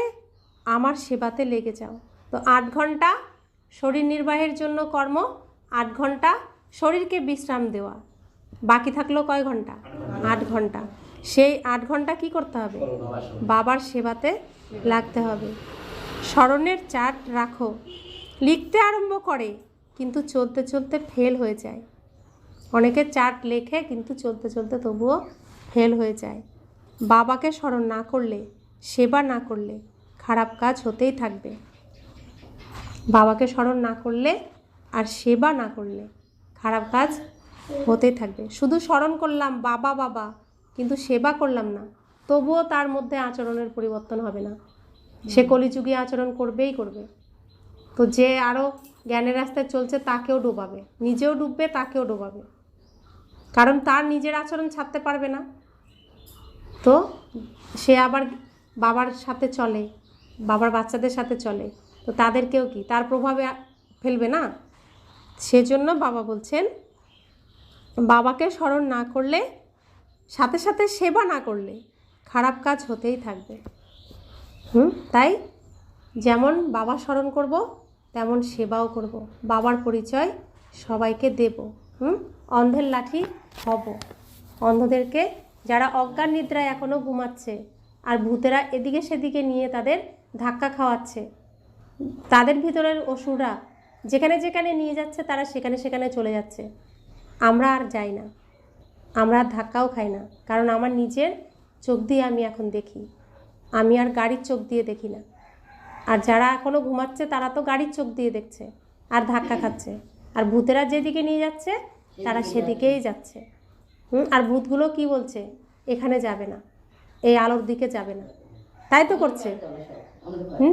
আমার সেবাতে লেগে যাও। তো 8 ঘন্টা শরীর নির্বাহের জন্য কর্ম, 8 ঘন্টা শরীরকে বিশ্রাম দেওয়া, বাকি থাকলো কয় ঘন্টা? 8 ঘন্টা। সেই 8 ঘন্টা কি করতে হবে? বাবার সেবাতে লাগতে হবে। স্মরণের চার্ট রাখো। লিখতে আরম্ভ করে কিন্তু চলতে চলতে ফেল হয়ে যায়। অনেকে চার্ট লেখে কিন্তু চলতে চলতে তবুও ফেল হয়ে যায়। বাবাকে স্মরণ না করলে, সেবা না করলে খারাপ কাজ হতেই থাকবে। বাবাকে স্মরণ না করলে আর সেবা না করলে খারাপ কাজ হতেই থাকবে। শুধু স্মরণ করলাম বাবা বাবা, কিন্তু সেবা করলাম না, তবুও তার মধ্যে আচরণের পরিবর্তন হবে না। সে কলিযুগী আচরণ করবেই করবে। তো যে আরও জ্ঞানের রাস্তায় চলছে তাকেও ডোবাবে, নিজেও ডুববে, তাকেও ডোবাবে, কারণ তার নিজের আচরণ ছাড়তে পারবে না। তো সে আবার বাবার সাথে চলে, বাবার বাচ্চাদের সাথে চলে, তো তাদেরকেও কি তার প্রভাবে ফেলবে না? সেজন্য বাবা বলছেন বাবাকে স্মরণ না করলে, সাথে সাথে সেবা না করলে খারাপ কাজ হতেই থাকবে। তাই যেমন বাবা স্মরণ করব তেমন সেবাও করব, বাবার পরিচয় সবাইকে দেব। অন্ধের লাঠি হব। অন্ধদেরকে, যারা অজ্ঞান নিদ্রায় এখনও ঘুমাচ্ছে আর ভূতেরা এদিকে সেদিকে নিয়ে তাদের ধাক্কা খাওয়াচ্ছে, তাদের ভিতরের অসুররা যেখানে যেখানে নিয়ে যাচ্ছে তারা সেখানে সেখানে চলে যাচ্ছে। আমরা আর যাই না, আমরা আর ধাক্কাও খাই না, কারণ আমার নিজের চোখ দিয়ে আমি এখন দেখি। আমি আর গাড়ির চোখ দিয়ে দেখি না। আর যারা এখনও ঘুমাচ্ছে তারা তো গাড়ির চোখ দিয়ে দেখছে আর ধাক্কা খাচ্ছে। আর ভূতেরা যেদিকে নিয়ে যাচ্ছে তারা সেদিকেই যাচ্ছে। আর ভূতগুলো কি বলছে? এখানে যাবে না, এই আলোর দিকে যাবে না, তাই তো করছে।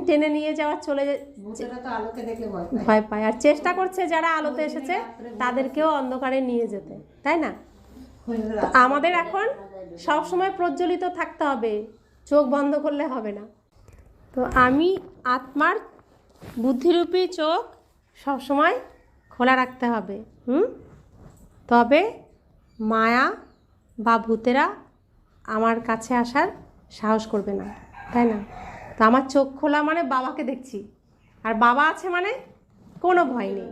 টেনে নিয়ে যাওয়ার ভূতেরা তো আলোকে দেখলে ভয় পায়। আর চেষ্টা করছে যারা আলোতে এসেছে তাদেরকেও অন্ধকারে নিয়ে যেতে, তাই না? তো আমাদের এখন সবসময় প্রজ্বলিত থাকতে হবে, চোখ বন্ধ করলে হবে না। তো আমি আত্মার বুদ্ধিরূপী চোখ সবসময় খোলা রাখতে হবে। তবে মায়া বা ভূতেরা আমার কাছে আসার সাহস করবে না, তাই না? তো আমার চোখ খোলা মানে বাবাকে দেখছি, আর বাবা আছে মানে কোনো ভয় নেই।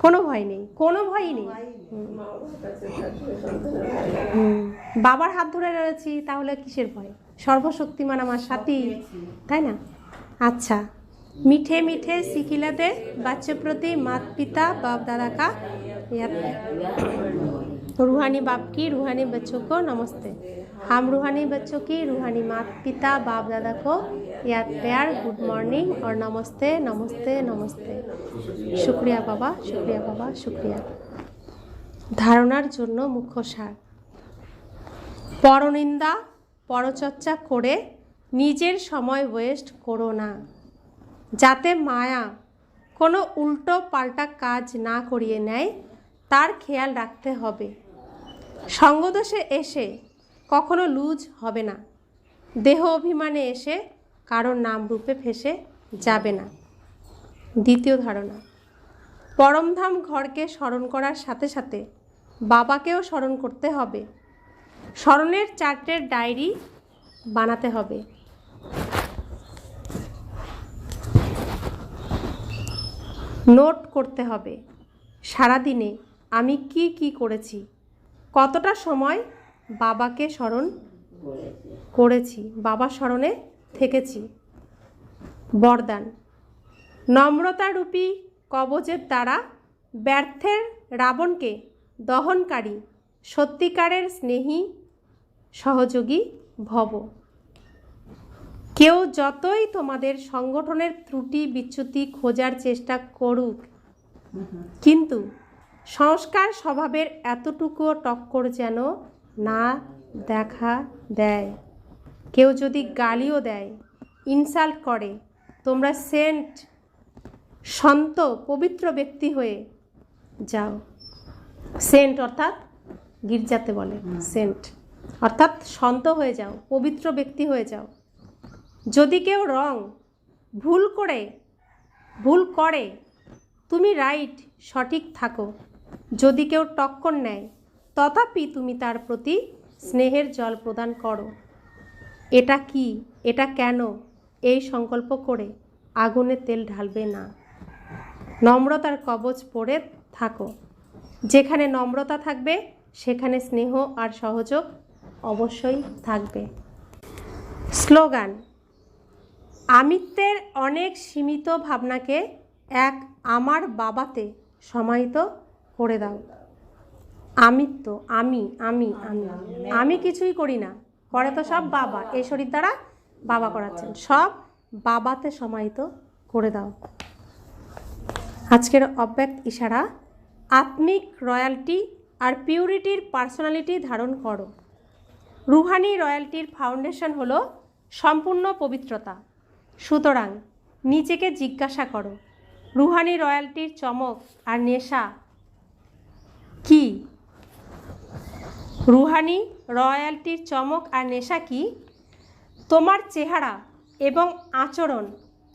কোনো ভয় নেই, কোনো ভয়ই নেই। বাবার হাত ধরে রয়েছি, তাহলে কিসের ভয়? সর্বশক্তিমান আমার সাথী, তাই না? अच्छा, मीठे मीठे सिखिला दे बच्चे प्रति माता पिता बाप दादा का याद। रूहानी बाप की रूहानी बच्चों को नमस्ते। हम रूहानी बच्चों की रूहानी माता पिता बाप दादा को याद, प्यार, गुड मॉर्निंग और नमस्ते नमस्ते नमस्ते। शुक्रिया बाबा, शुक्रिया बाबा, शुक्रिया। धारणार जन्य मुख्य सार, परनिंदा परचर्चा करे নিজের সময় ওয়েস্ট করো না, যাতে মায়া কোনো উল্টো পাল্টা কাজ না করিয়ে নেয় তার খেয়াল রাখতে হবে। সঙ্গদোষে এসে কখনো লুজ হবে না, দেহ অভিমানে এসে কারোর নাম রূপে ফেসে যাবে না। দ্বিতীয় ধারণা, পরমধাম ঘরকে স্মরণ করার সাথে সাথে বাবাকেও স্মরণ করতে হবে। স্মরণের চার্টের ডায়েরি বানাতে হবে। নোট করতে হবে সারাদিনে আমি কি কি করেছি, কতটা সময় বাবাকে স্মরণ করেছি, বাবার স্মরণে থেকেছি। বরদান, নম্রতারূপী কবচের দ্বারা ব্যর্থের রাবণকে দহনকারী সত্যিকারের স্নেহী সহযোগী ভব। কেউ যতই তোমাদের সংগঠনের ত্রুটি বিচ্যুতি খোঁজার চেষ্টা করুক, কিন্তু সংস্কার স্বভাবের এতটুকুও টক্কর যেন না দেখা দেয়। কেউ যদি গালিও দেয়, ইনসাল্ট করে, তোমরা সন্ত পবিত্র ব্যক্তি হয়ে যাও। সেন্ট অর্থাৎ গির্জাতে বলে সেন্ট, অর্থাৎ সন্ত হয়ে যাও, পবিত্র ব্যক্তি হয়ে যাও। যদি কেউ ভুল করে তুমি রাইট সঠিক থাকো। যদি কেউ টক্কর নেয় তথাপি তুমি তার প্রতি স্নেহের জল প্রদান করো। এটা কি, এটা কেন, এই সংকল্প করে আগুনে তেল ঢালবে না। নম্রতার কবচ পরে থাকো। যেখানে নম্রতা থাকবে সেখানে স্নেহ আর সহযোগ অবশ্যই থাকবে। স্লোগান, আমিত্বের অনেক সীমিত ভাবনাকে এক আমার বাবাতে সমাহিত করে দাও। আমিত্ব, আমি আমি আমি আমি কিছুই করি না, করে তো সব বাবা। এই শরীর দ্বারা বাবা করাচ্ছেন, সব বাবাতে সমাহিত করে দাও। আজকের অব্যক্ত ইশারা, আত্মিক রয়্যালটি আর পিউরিটির পার্সোনালিটি ধারণ করো। রুহানি রয়্যালটির ফাউন্ডেশন হলো সম্পূর্ণ পবিত্রতা। সুতরাং নিজেকে জিজ্ঞাসা করো, রুহানি রয়্যালটির চমক আর নেশা কি? রুহানি রয়্যালটির চমক আর নেশা কি? তোমার চেহারা এবং আচরণ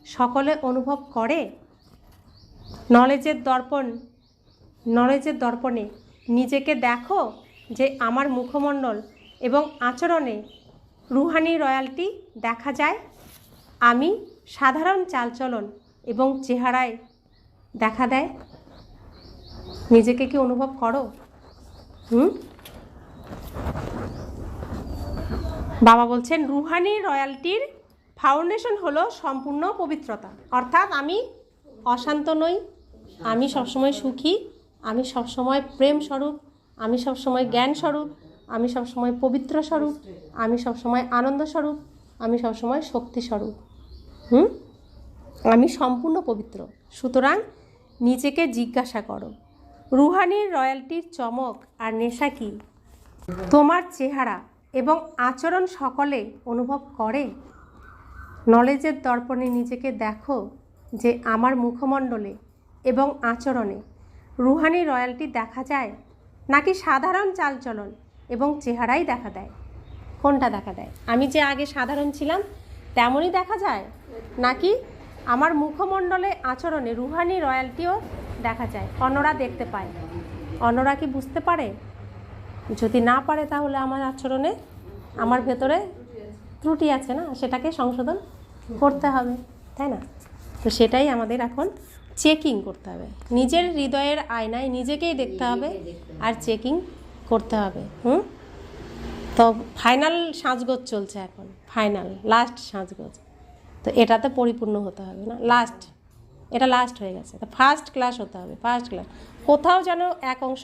সকলে অনুভব করে? নলেজের দর্পণে নিজেকে দেখো যে আমার মুখমণ্ডল এবং আচরণে রুহানি রয়্যালটি দেখা যায়। আমি সাধারণ চালচলন এবং চেহারায় দেখা দেয়। নিজেকে কি অনুভব করো? বাবা বলছেন রুহানি রয়্যালটির ফাউন্ডেশন হলো সম্পূর্ণ পবিত্রতা, অর্থাৎ আমি অশান্ত নই, আমি সবসময় সুখী, আমি সবসময় প্রেম স্বরূপ, আমি সবসময় জ্ঞান স্বরূপ, আমি সবসময় পবিত্র স্বরূপ, আমি সবসময় আনন্দ স্বরূপ, আমি সবসময় শক্তি স্বরূপ। আমি সম্পূর্ণ পবিত্র। সুতরাং নিজেকে জিজ্ঞাসা করো, রুহানির রয়্যালটির চমক আর নেশা কি? তোমার চেহারা এবং আচরণ সকলে অনুভব করে? নলেজের দর্পণে নিজেকে দেখো যে আমার মুখমণ্ডলে এবং আচরণে রুহানি রয়্যালটি দেখা যায়, নাকি সাধারণ চালচলন এবং চেহারাই দেখা দেয়? কোনটা দেখা দেয়? আমি যে আগে সাধারণ ছিলাম তেমনই দেখা যায়, নাকি আমার মুখমণ্ডলে আচরণে রুহানি রয়্যালটিও দেখা যায়, অন্যরা দেখতে পায়? অন্যরা কি বুঝতে পারে? যদি না পারে তাহলে আমার আচরণে, আমার ভেতরে ত্রুটি আছে না, সেটাকে সংশোধন করতে হবে, তাই না? তো সেটাই আমাদের এখন চেকিং করতে হবে। নিজের হৃদয়ের আয়নায় নিজেকেই দেখতে হবে আর চেকিং করতে হবে। তো ফাইনাল সাজগোজ চলছে এখন, ফাইনাল লাস্ট সাজগোজ। তো এটাতে পরিপূর্ণ হতে হবে না, লাস্ট, এটা লাস্ট হয়ে গেছে। তো ফার্স্ট ক্লাস হতে হবে, ফার্স্ট ক্লাস। কোথাও যেন এক অংশ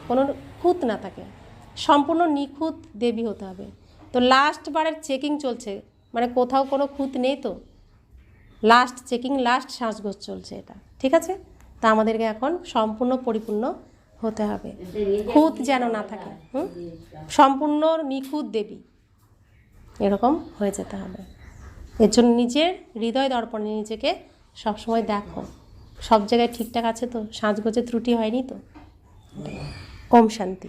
কোনো খুঁত না থাকে, সম্পূর্ণ নিখুঁত দেবী হতে হবে। তো লাস্ট বারের চেকিং চলছে, মানে কোথাও কোনো খুঁত নেই, তো লাস্ট চেকিং, লাস্ট সাজগোজ চলছে এটা, ঠিক আছে? তা আমাদেরকে এখন সম্পূর্ণ পরিপূর্ণ হতে হবে, খুঁত যেন না থাকে, সম্পূর্ণ নিখুঁত দেবী এরকম হয়ে যেতে হবে। এর জন্য নিজের হৃদয় দর্পণে নিজেকে সবসময় দেখো, সব জায়গায় ঠিকঠাক আছে তো, সাজগোজে ত্রুটি হয়নি তো। ওম শান্তি।